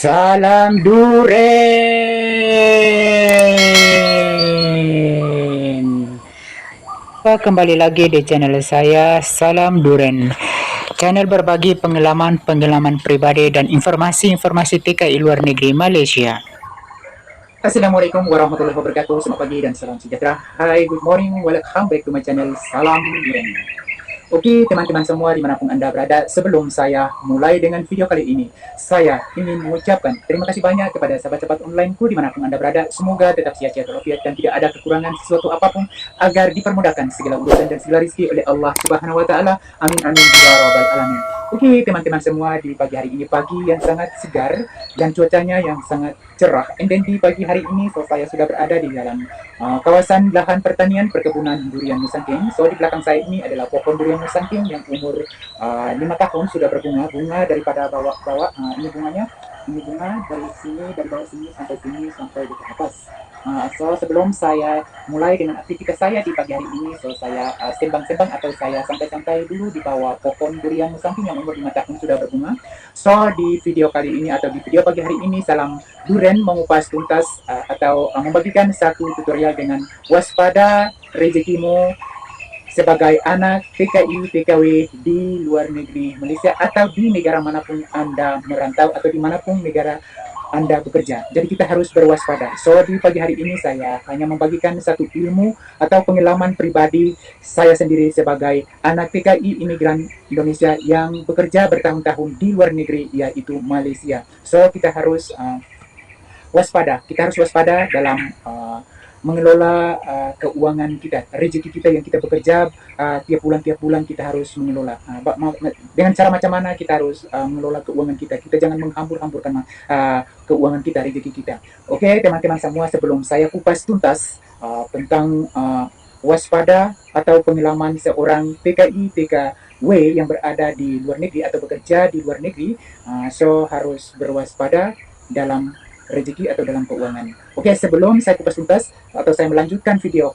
Salam Duren. Kembali lagi di channel saya Salam Duren. Channel berbagi pengalaman pribadi dan informasi-informasi TKI luar negeri Malaysia. Assalamualaikum warahmatullahi wabarakatuh. Selamat pagi dan salam sejahtera. Hai, good morning. Welcome back to my channel Salam Duren. Oke, teman-teman semua dimanapun Anda berada, sebelum saya mulai dengan video kali ini, saya ingin mengucapkan terima kasih banyak kepada sahabat-sahabat onlineku dimanapun Anda berada. Semoga tetap sehat-sehat walafiat dan tidak ada kekurangan sesuatu apapun, agar dipermudahkan segala urusan dan segala rezeki oleh Allah Subhanahu Wa Taala. Amin amin ya rabbal alamin. Oke, teman-teman semua, di pagi hari ini pagi yang sangat segar dan cuacanya yang sangat cerah. And then di pagi hari ini, saya sudah berada di dalam kawasan lahan pertanian perkebunan durian Musangking. So di belakang saya ini adalah pohon durian Musangking yang umur 5 tahun sudah berbunga daripada bawah-bawah. Ini bunganya, ini bunga dari sini, dari bawah sini sampai di atas. So sebelum saya mulai dengan aktivitas saya di pagi hari ini, so saya sembang-sembang atau saya santai-santai dulu di bawah pohon durian Musangking yang umur 5 tahun sudah berbunga. So di video kali ini atau di video pagi hari ini, Salam Duren mengupas tuntas atau membagikan satu tutorial dengan waspada rezekimu sebagai anak TKI TKW di luar negeri Malaysia atau di negara manapun Anda merantau atau dimanapun negara Anda bekerja. Jadi kita harus berwaspada. So di pagi hari ini saya hanya membagikan satu ilmu atau pengalaman pribadi saya sendiri sebagai anak TKI imigran Indonesia yang bekerja bertahun-tahun di luar negeri, yaitu Malaysia. So kita harus waspada. Kita harus waspada dalam mengelola keuangan kita, rezeki kita yang kita bekerja tiap bulan kita harus mengelola. Dengan cara macam mana kita harus mengelola keuangan kita. Kita jangan menghambur-hamburkan keuangan kita, rezeki kita. Oke, teman-teman semua, sebelum saya kupas tuntas tentang waspada atau pengalaman seorang TKI TKW yang berada di luar negeri atau bekerja di luar negeri, so harus berwaspada dalam rezeki atau dalam keuangan. Oke, sebelum saya kupas tuntas atau saya melanjutkan video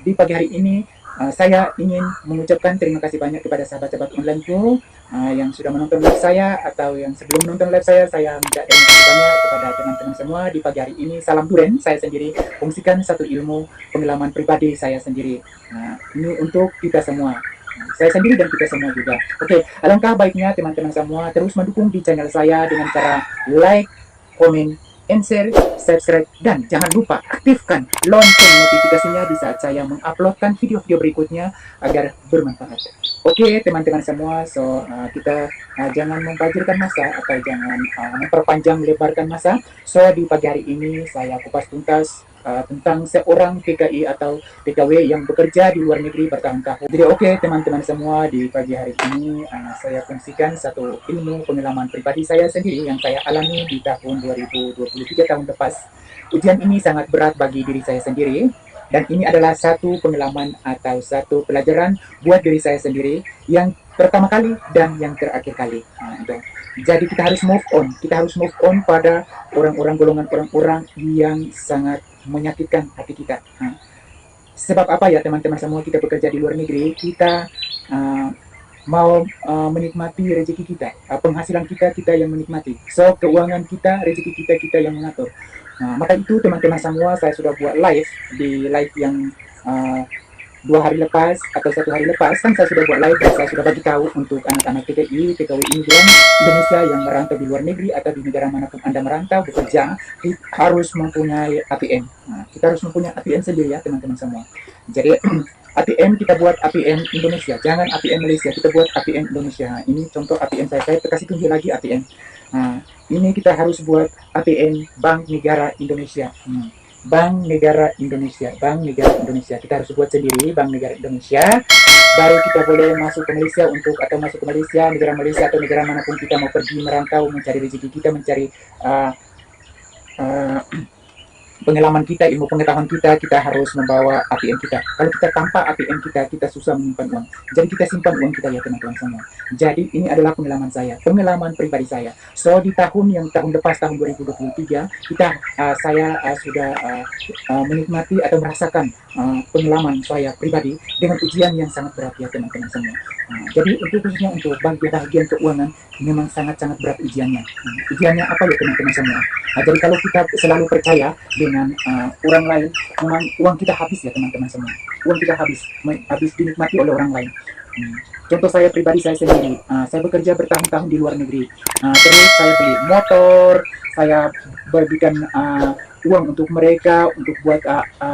di pagi hari ini, saya ingin mengucapkan terima kasih banyak kepada sahabat-sahabat onlineku yang sudah menonton live saya atau yang sebelum menonton live saya minta terima kasih banyak kepada teman-teman semua. Di pagi hari ini, Salam Duren, saya sendiri kongsikan satu ilmu pengalaman pribadi saya sendiri. Ini untuk kita semua. Saya sendiri dan kita semua juga. Oke, alangkah baiknya teman-teman semua terus mendukung di channel saya dengan cara like, komen, and share, subscribe, dan jangan lupa aktifkan lonceng notifikasinya di saat saya menguploadkan video-video berikutnya agar bermanfaat. Oke, teman-teman semua, so kita jangan membajirkan masa atau jangan memperpanjang lebarkan masa. So di pagi hari ini saya kupas tuntas tentang seorang TKI atau TKW yang bekerja di luar negeri bertahun-tahun. Jadi oke, teman-teman semua, di pagi hari ini saya kongsikan satu ilmu pengalaman pribadi saya sendiri yang saya alami di tahun 2023 tahun lepas. Ujian ini sangat berat bagi diri saya sendiri, dan ini adalah satu pengalaman atau satu pelajaran buat diri saya sendiri yang pertama kali dan yang terakhir kali. Jadi kita harus move on. Kita harus move on pada orang-orang, golongan orang-orang yang sangat menyakitkan hati kita. Sebab apa ya teman-teman semua, kita bekerja di luar negeri, kita mau menikmati rezeki kita, penghasilan kita yang menikmati. So keuangan kita, rezeki kita yang mengatur. Maka itu teman-teman semua, saya sudah buat live di live yang 2 hari lepas atau 1 hari lepas, kan saya sudah buat live dan saya sudah bagi tahu untuk anak-anak TKI, TKW imigran Indonesia yang merantau di luar negeri atau di negara manapun Anda merantau bekerja, kita harus mempunyai ATM. Kita harus mempunyai ATM sendiri ya teman-teman semua. Jadi ATM kita buat ATM Indonesia, jangan ATM Malaysia, kita buat ATM Indonesia. Ini contoh ATM saya kasih tunjuk lagi ATM. Ini kita harus buat ATM Bank Negara Indonesia. Bank Negara Indonesia, Bank Negara Indonesia. Kita harus buat sendiri Bank Negara Indonesia, baru kita boleh masuk ke Malaysia masuk ke Malaysia, negara Malaysia atau negara manapun kita mau pergi merantau, mencari rezeki kita, mencari pengalaman kita, ilmu pengetahuan kita, kita harus membawa ATM kita. Kalau kita tanpa ATM kita, kita susah menyimpan uang. Jadi kita simpan uang kita ya teman-teman semua. Jadi ini adalah pengalaman saya, pengalaman pribadi saya. So di tahun lepas, tahun 2023, saya sudah menikmati atau merasakan pengalaman saya pribadi dengan ujian yang sangat berat ya teman-teman semua. Jadi khususnya untuk bagian keuangan memang sangat-sangat berat ujiannya. Ujiannya apa ya teman-teman semua? Jadi kalau kita selalu percaya dengan orang lain, memang uang kita habis ya teman-teman semua. Uang kita habis dinikmati oleh orang lain. Contoh saya pribadi, saya sendiri, saya bekerja bertahun-tahun di luar negeri. Terus saya beli motor, saya bagikan uang untuk mereka, untuk buat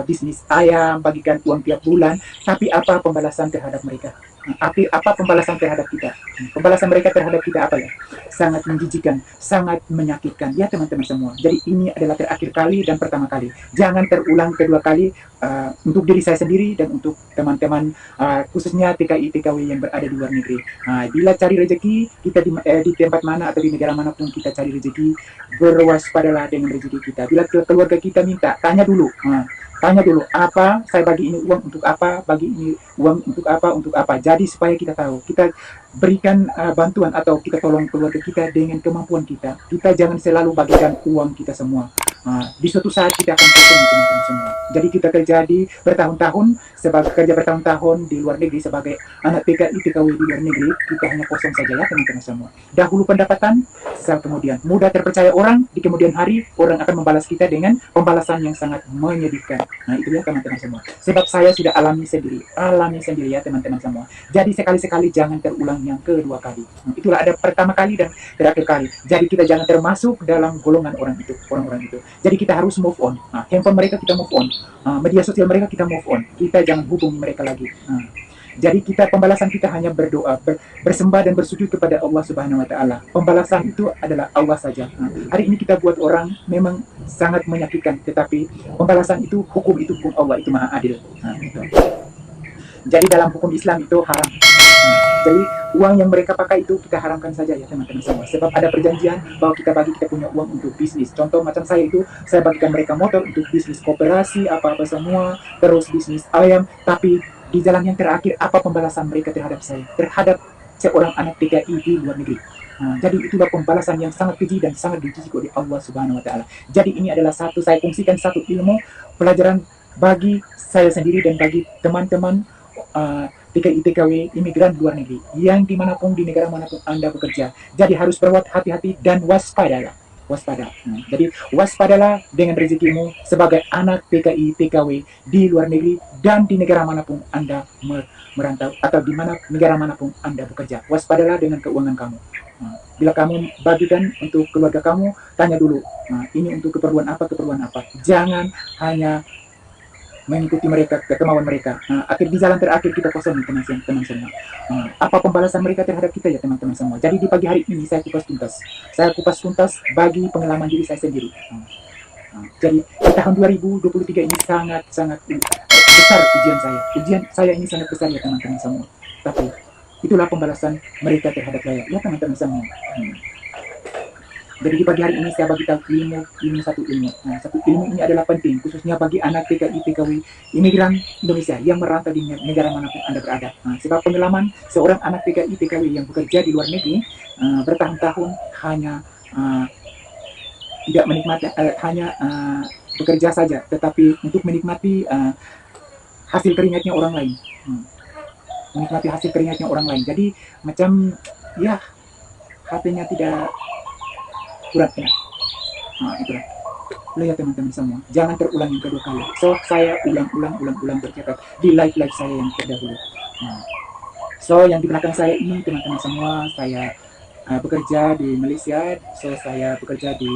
bisnis ayam, bagikan uang tiap bulan. Tapi apa pembalasan terhadap mereka? Apa pembalasan terhadap kita? Pembalasan mereka terhadap kita apa ya? Sangat menjijikan, sangat menyakitkan ya teman-teman semua. Jadi ini adalah terakhir kali dan pertama kali. Jangan terulang kedua kali untuk diri saya sendiri dan untuk teman-teman khususnya TKI TKW yang berada di luar negeri. Bila cari rezeki kita di tempat mana atau di negara manapun kita cari rezeki, berwaspadalah dengan rezeki kita. Bila keluarga kita minta, tanya dulu. Tanya dulu, apa saya bagi ini uang untuk apa, bagi ini uang untuk apa. Jadi supaya kita tahu, kita berikan bantuan atau kita tolong keluarga kita dengan kemampuan kita. Kita jangan selalu bagikan uang kita semua. Di suatu saat kita akan kosong teman-teman semua. Jadi kita kerja bertahun-tahun di luar negeri sebagai anak TKI TKW di luar negeri, kita hanya kosong saja ya teman-teman semua. Dahulu pendapatan, sesaat kemudian mudah terpercaya orang, di kemudian hari orang akan membalas kita dengan pembalasan yang sangat menyedihkan. Itu ya teman-teman semua. Sebab saya sudah alami sendiri ya teman-teman semua. Jadi sekali-sekali jangan terulang yang kedua kali. Itulah ada pertama kali dan terakhir kali. Jadi kita jangan termasuk dalam golongan orang-orang itu. Jadi kita harus move on. Handphone mereka kita move on. Media sosial mereka kita move on. Kita jangan hubungi mereka lagi. Jadi pembalasan kita hanya berdoa, bersembah dan bersujud kepada Allah Subhanahu wa taala. Pembalasan itu adalah Allah saja. Hari ini kita buat orang memang sangat menyakitkan, tetapi pembalasan itu hukum Allah itu Maha Adil. Gitu. Jadi dalam hukum Islam itu haram. Jadi uang yang mereka pakai itu kita haramkan saja ya teman-teman semua. Sebab ada perjanjian bahwa kita punya uang untuk bisnis. Contoh macam saya itu, saya bagikan mereka motor untuk bisnis koperasi, apa-apa semua, terus bisnis ayam. Tapi di jalan yang terakhir, apa pembalasan mereka terhadap saya? Terhadap seorang anak TKI di luar negeri. Jadi itulah pembalasan yang sangat keji dan sangat dijijik oleh Allah Subhanahu wa taala. Jadi ini adalah saya fungsikan satu ilmu pelajaran bagi saya sendiri dan bagi teman-teman TKI TKW imigran luar negeri yang dimanapun di negara manapun Anda bekerja. Jadi harus berhati-hati dan waspada. Jadi waspadalah dengan rezekimu sebagai anak TKI TKW di luar negeri dan di negara manapun Anda merantau atau di mana negara manapun Anda bekerja. Waspadalah dengan keuangan kamu. Bila kamu bagikan untuk keluarga kamu, tanya dulu. Ini untuk keperluan apa? Jangan hanya mengikuti mereka, kemauan mereka. Di jalan terakhir kita kosong teman-teman semua. Apa pembalasan mereka terhadap kita ya teman-teman semua. Jadi di pagi hari ini saya kupas tuntas bagi pengalaman diri saya sendiri. Jadi di tahun 2023 ini sangat besar ujian saya ini sangat besar ya teman-teman semua. Tapi itulah pembalasan mereka terhadap saya ya teman-teman semua. Jadi di pagi hari ini saya bagi tahu satu ilmu. Satu ilmu ini adalah penting khususnya bagi anak TKI TKW imigran Indonesia yang merantau di negara manapun Anda berada. Sebab pengalaman seorang anak TKI TKW yang bekerja di luar negeri bertahun-tahun hanya tidak menikmati bekerja saja, tetapi untuk menikmati hasil keringatnya orang lain. Jadi macam ya hatinya tidak kurang enak. Itulah. Lihat teman-teman semua, jangan terulang yang kedua kali. So saya ulang bercakap di live saya yang terdahulu. So yang di belakang saya ini teman-teman semua, saya bekerja di Malaysia. So saya bekerja di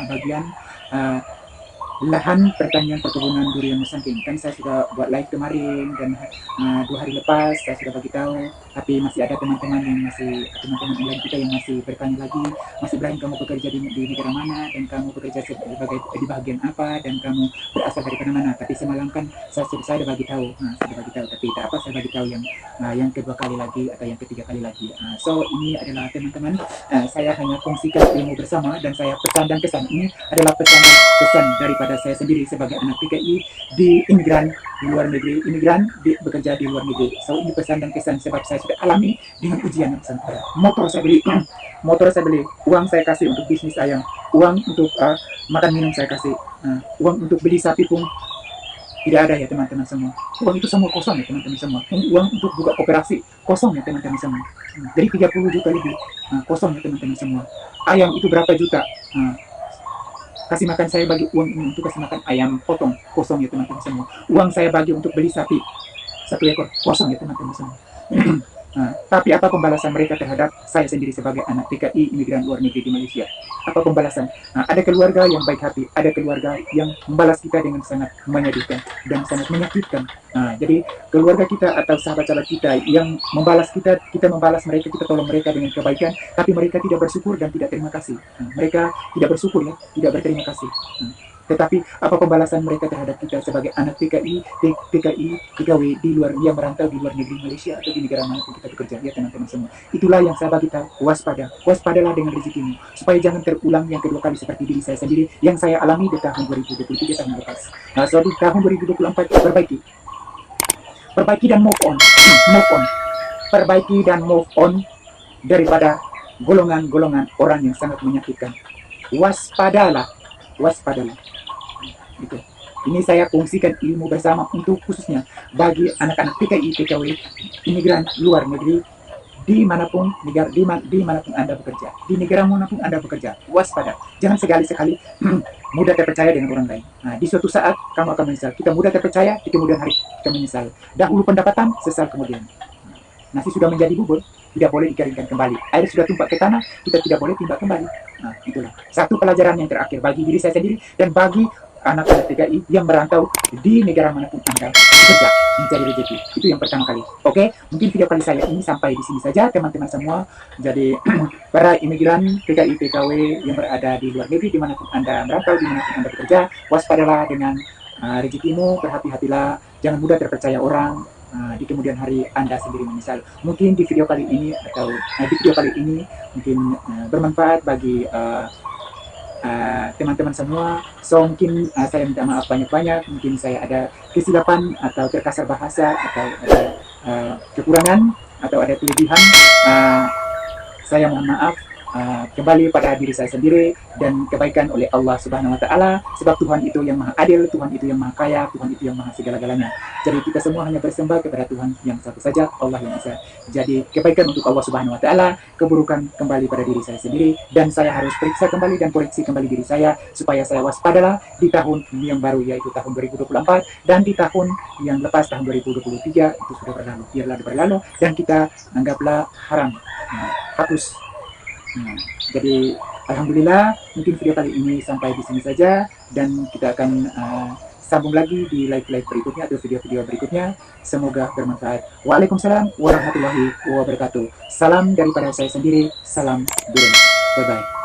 bagian lahan pertanian perkebunan durian Musangking. Kan saya sudah buat live kemarin dan 2 hari lepas saya sudah bagi tahu, tapi masih ada teman-teman online kita yang masih bertanya lagi, Mas Ibrahim kamu bekerja di negara mana dan kamu bekerja di bagian apa dan kamu berasal dari mana? Tapi semalam kan saya sudah bagi tahu, tapi tak apa saya bagi tahu yang kedua kali lagi atau yang ketiga kali lagi. So ini adalah teman-teman, saya hanya fungsikan ilmu bersama dan saya pesan dan kesan ini adalah pesan daripada kepada saya sendiri sebagai anak PKI di imigran di luar negeri, bekerja di luar negeri. So ini pesan dan kesan sebab saya sudah alami dengan ujian yang sangat berat. Motor saya beli, uang saya kasih untuk bisnis ayam, uang untuk makan minum saya kasih, uang untuk beli sapi pun tidak ada ya teman-teman semua. Uang itu semua kosong ya teman-teman semua. Uang untuk buka koperasi kosong ya teman-teman semua. Dari 30 juta lebih kosong ya teman-teman semua. Ayam itu berapa juta? Kasih makan saya bagi uang ini untuk kasih makan ayam potong kosong ya teman-teman semua. Uang saya bagi untuk beli sapi 1 ekor kosong ya teman-teman semua. Tapi apa pembalasan mereka terhadap saya sendiri sebagai anak PKI imigran luar negeri di Malaysia? Apa pembalasan? Ada keluarga yang baik hati, ada keluarga yang membalas kita dengan sangat menyedihkan dan sangat menyakitkan. Jadi keluarga kita atau sahabat-sahabat kita yang membalas kita, kita membalas mereka, kita tolong mereka dengan kebaikan, tapi mereka tidak bersyukur dan tidak terima kasih. Mereka tidak bersyukur ya, tidak berterima kasih. Tetapi apa pembalasan mereka terhadap kita sebagai anak PKI, PKW di luar, yang merantau di luar negeri Malaysia atau di negara manapun kita bekerja, ya teman-teman semua. Itulah yang saya bagi tahu, waspadalah dengan rezekimu, supaya jangan terulang yang kedua kali seperti diri saya sendiri yang saya alami di tahun 2023 tahun lepas. So di tahun 2024 perbaiki dan move on, perbaiki dan move on daripada golongan-golongan orang yang sangat menyakitkan. Waspadalah. Gitu. Ini saya fungsikan ilmu bersama untuk khususnya bagi anak-anak PKI, PKW, imigran luar negeri, dimanapun Anda bekerja, di negara manapun Anda bekerja, waspada. Jangan sekali-sekali mudah terpercaya dengan orang lain. Di suatu saat kamu akan menyesal. Kita mudah terpercaya, di kemudian hari kita menyesal. Dahulu pendapatan, sesal kemudian. Nasi sudah menjadi bubur, tidak boleh dikeringkan kembali. Air sudah tumpah ke tanah, kita tidak boleh timbak kembali. Itulah satu pelajaran yang terakhir bagi diri saya sendiri dan bagi anak-anak PKI yang merantau di negara manapun Anda bekerja mencari rezeki. Itu yang pertama kali. Oke, mungkin video kali saya ini sampai di sini saja teman-teman semua. Jadi para imigran PKI PKW yang berada di luar negeri dimanapun Anda merantau, dimanapun Anda bekerja, waspadalah dengan rezekimu, berhati-hatilah, jangan mudah terpercaya orang. Di kemudian hari Anda sendiri menyesal. Mungkin di video kali ini atau di video kali ini mungkin bermanfaat bagi teman-teman semua. So mungkin saya minta maaf banyak-banyak, mungkin saya ada kesilapan atau terkasar bahasa atau ada kekurangan atau ada kelebihan. Saya mohon maaf. Kembali pada diri saya sendiri dan kebaikan oleh Allah Subhanahu wa Ta'ala, sebab Tuhan itu yang maha adil, Tuhan itu yang maha kaya, Tuhan itu yang maha segala-galanya. Jadi kita semua hanya bersembah kepada Tuhan yang satu saja, Allah yang Esa. Jadi kebaikan untuk Allah Subhanahu wa Ta'ala, keburukan kembali pada diri saya sendiri, dan saya harus periksa kembali dan koreksi kembali diri saya supaya saya waspadalah di tahun yang baru, yaitu tahun 2024, dan di tahun yang lepas tahun 2023 itu sudah berlalu, biarlah berlalu dan kita anggaplah haram, hapus. Jadi alhamdulillah mungkin video kali ini sampai di sini saja dan kita akan sambung lagi di live berikutnya atau video-video berikutnya. Semoga bermanfaat. Waalaikumsalam warahmatullahi wabarakatuh. Salam daripada saya sendiri. Salam Duren. Bye bye.